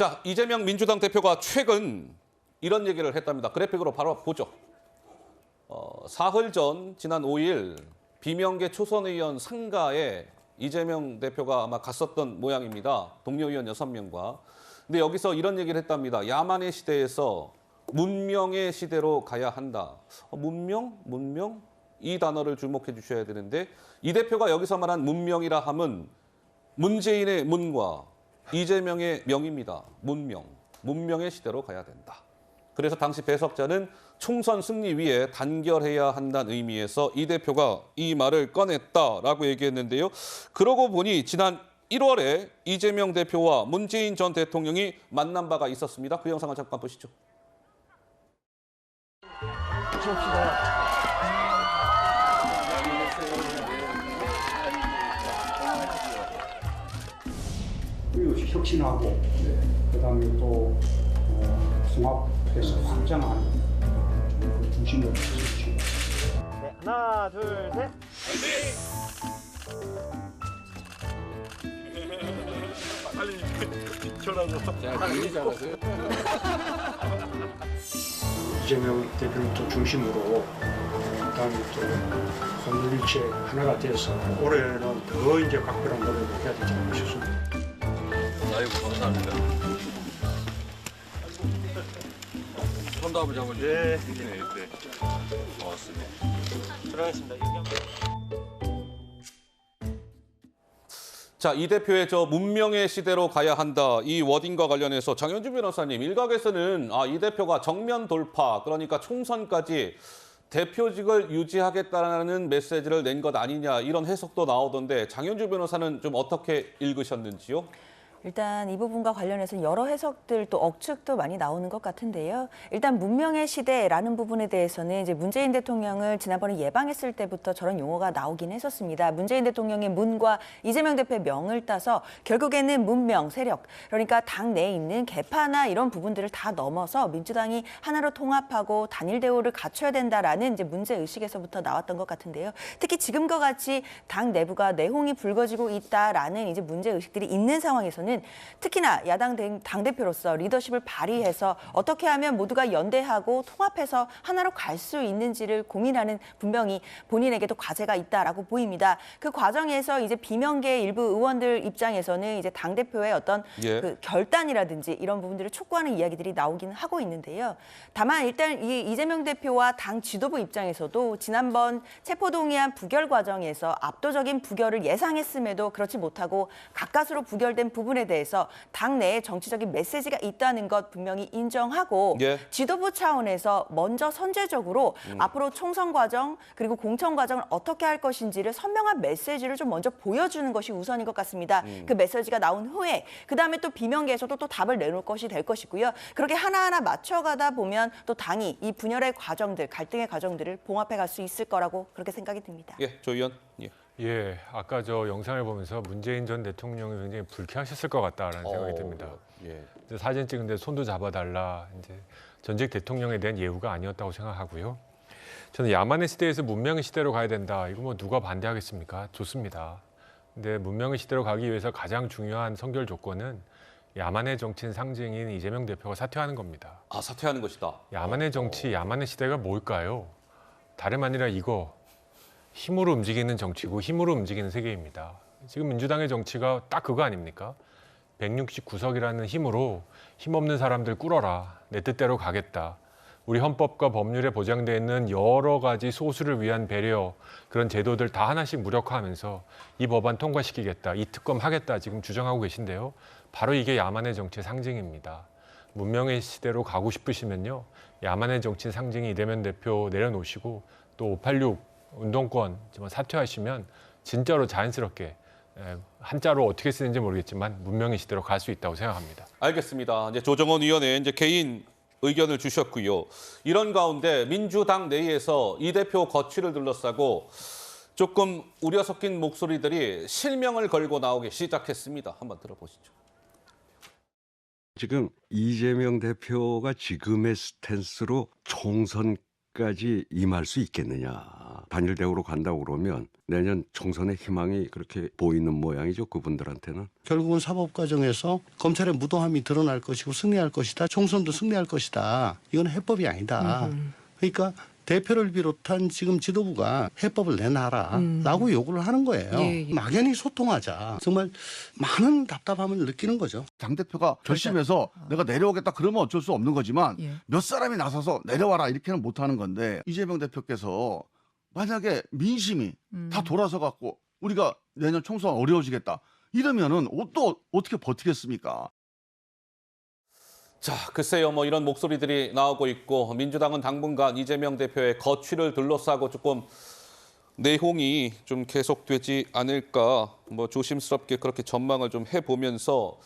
자, 이재명 민주당 대표가 최근 이런 얘기를 했답니다. 그래픽으로 바로 보죠. 사흘 전 지난 5일 비명계 초선 의원 상가에 이재명 대표가 아마 갔었던 모양입니다. 동료 의원 6명과. 근데 여기서 이런 얘기를 했답니다. 야만의 시대에서 문명의 시대로 가야 한다. 문명? 문명? 이 단어를 주목해 주셔야 되는데 이 대표가 여기서 말한 문명이라 함은 문재인의 문과 이재명의 명입니다. 문명. 문명의 시대로 가야 된다. 그래서 당시 배석자는 총선 승리 위해 단결해야 한다는 의미에서 이 대표가 이 말을 꺼냈다라고 얘기했는데요. 그러고 보니 지난 1월에 이재명 대표와 문재인 전 대통령이 만난 바가 있었습니다. 그 영상을 잠깐 보시죠. 그리고 혁신하고 그다음에 또 통합해서 확장하는 그 중심을 주시고. 네, 하나, 둘, 셋. 빨리 비켜라고. 야, 굉장히 잘하세요. 이재명 대표를 또 중심으로 그다음에 또 혼일체 하나가 돼서 올해는 더 이제 각별한 노력을 해야 되지 않나 싶습니다. 아이고, 감사합니다. 손도 한번 잡아주세요. 네. 네. 고맙습니다. 들어가겠습니다. 자, 이 대표의 저 문명의 시대로 가야 한다. 이 워딩과 관련해서 장현주 변호사님, 일각에서는 이 대표가 정면 돌파, 그러니까 총선까지 대표직을 유지하겠다는 메시지를 낸 것 아니냐 이런 해석도 나오던데 장현주 변호사는 좀 어떻게 읽으셨는지요? 일단 이 부분과 관련해서 여러 해석들 또 억측도 많이 나오는 것 같은데요. 일단 문명의 시대라는 부분에 대해서는 이제 문재인 대통령을 지난번에 예방했을 때부터 저런 용어가 나오긴 했었습니다. 문재인 대통령의 문과 이재명 대표의 명을 따서 결국에는 문명, 세력, 그러니까 당 내에 있는 개파나 이런 부분들을 다 넘어서 민주당이 하나로 통합하고 단일 대우를 갖춰야 된다라는 이제 문제 의식에서부터 나왔던 것 같은데요. 특히 지금과 같이 당 내부가 내홍이 불거지고 있다라는 이제 문제 의식들이 있는 상황에서는 특히나 야당 당대표로서 리더십을 발휘해서 어떻게 하면 모두가 연대하고 통합해서 하나로 갈 수 있는지를 고민하는 분명히 본인에게도 과제가 있다라고 보입니다. 그 과정에서 이제 비명계 일부 의원들 입장에서는 이제 당대표의 어떤 그 결단이라든지 이런 부분들을 촉구하는 이야기들이 나오긴 하고 있는데요. 다만 일단 이 이재명 대표와 당 지도부 입장에서도 지난번 체포동의안 부결 과정에서 압도적인 부결을 예상했음에도 그렇지 못하고 가까스로 부결된 부분에 대해서 당내에 정치적인 메시지가 있다는 것 분명히 인정하고 지도부 차원에서 먼저 선제적으로 앞으로 총선 과정 그리고 공천 과정을 어떻게 할 것인지를 선명한 메시지를 좀 먼저 보여주는 것이 우선인 것 같습니다. 그 메시지가 나온 후에 그다음에 또 비명계에서도 또 답을 내놓을 것이 될 것이고요. 그렇게 하나하나 맞춰가다 보면 또 당이 이 분열의 과정들, 갈등의 과정들을 봉합해 갈 수 있을 거라고 그렇게 생각이 듭니다. 조 의원. 아까 저 영상을 보면서 문재인 전 대통령이 굉장히 불쾌하셨을 것 같다라는 생각이 듭니다. 사진 찍는데 손도 잡아달라. 이제 전직 대통령에 대한 예우가 아니었다고 생각하고요. 저는 야만의 시대에서 문명의 시대로 가야 된다. 이거 뭐 누가 반대하겠습니까? 좋습니다. 근데 문명의 시대로 가기 위해서 가장 중요한 선결 조건은 야만의 정치인 상징인 이재명 대표가 사퇴하는 겁니다. 사퇴하는 것이다. 야만의 정치, 야만의 시대가 뭘까요? 다름 아니라 이거. 힘으로 움직이는 정치고 힘으로 움직이는 세계입니다. 지금 민주당의 정치가 딱 그거 아닙니까? 169석이라는 힘으로 힘없는 사람들 꿇어라. 내 뜻대로 가겠다. 우리 헌법과 법률에 보장되어 있는 여러 가지 소수를 위한 배려, 그런 제도들 다 하나씩 무력화하면서 이 법안 통과시키겠다. 이 특검 하겠다. 지금 주장하고 계신데요. 바로 이게 야만의 정치의 상징입니다. 문명의 시대로 가고 싶으시면요. 야만의 정치의 상징이 이재명 대표 내려놓으시고 또 586 운동권 사퇴하시면 진짜로 자연스럽게 한자로 어떻게 쓰는지 모르겠지만 문명의 시대로 갈 수 있다고 생각합니다. 알겠습니다. 이제 조정원 의원의 이제 개인 의견을 주셨고요. 이런 가운데 민주당 내에서 이 대표 거취를 둘러싸고 조금 우려 섞인 목소리들이 실명을 걸고 나오기 시작했습니다. 한번 들어보시죠. 지금 이재명 대표가 지금의 스탠스로 총선까지 임할 수 있겠느냐. 단일대우로 간다고 그러면 내년 총선의 희망이 그렇게 보이는 모양이죠. 그분들한테는. 결국은 사법 과정에서 검찰의 무도함이 드러날 것이고 승리할 것이다. 총선도 승리할 것이다. 이건 해법이 아니다. 그러니까 대표를 비롯한 지금 지도부가 해법을 내놔라라고 요구를 하는 거예요. 예, 예. 막연히 소통하자. 정말 많은 답답함을 느끼는 거죠. 당대표가 결심해서 내가 내려오겠다 그러면 어쩔 수 없는 거지만 예. 몇 사람이 나서서 내려와라 이렇게는 못하는 건데 이재명 대표께서 만약에 민심이 다 돌아서 갖고 우리가 내년 총선 어려워지겠다 이러면은 또 어떻게 버티겠습니까? 자, 글쎄요, 뭐 이런 목소리들이 나오고 있고 민주당은 당분간 이재명 대표의 거취를 둘러싸고 조금 내홍이 좀 계속되지 않을까 뭐 조심스럽게 그렇게 전망을 좀 해보면서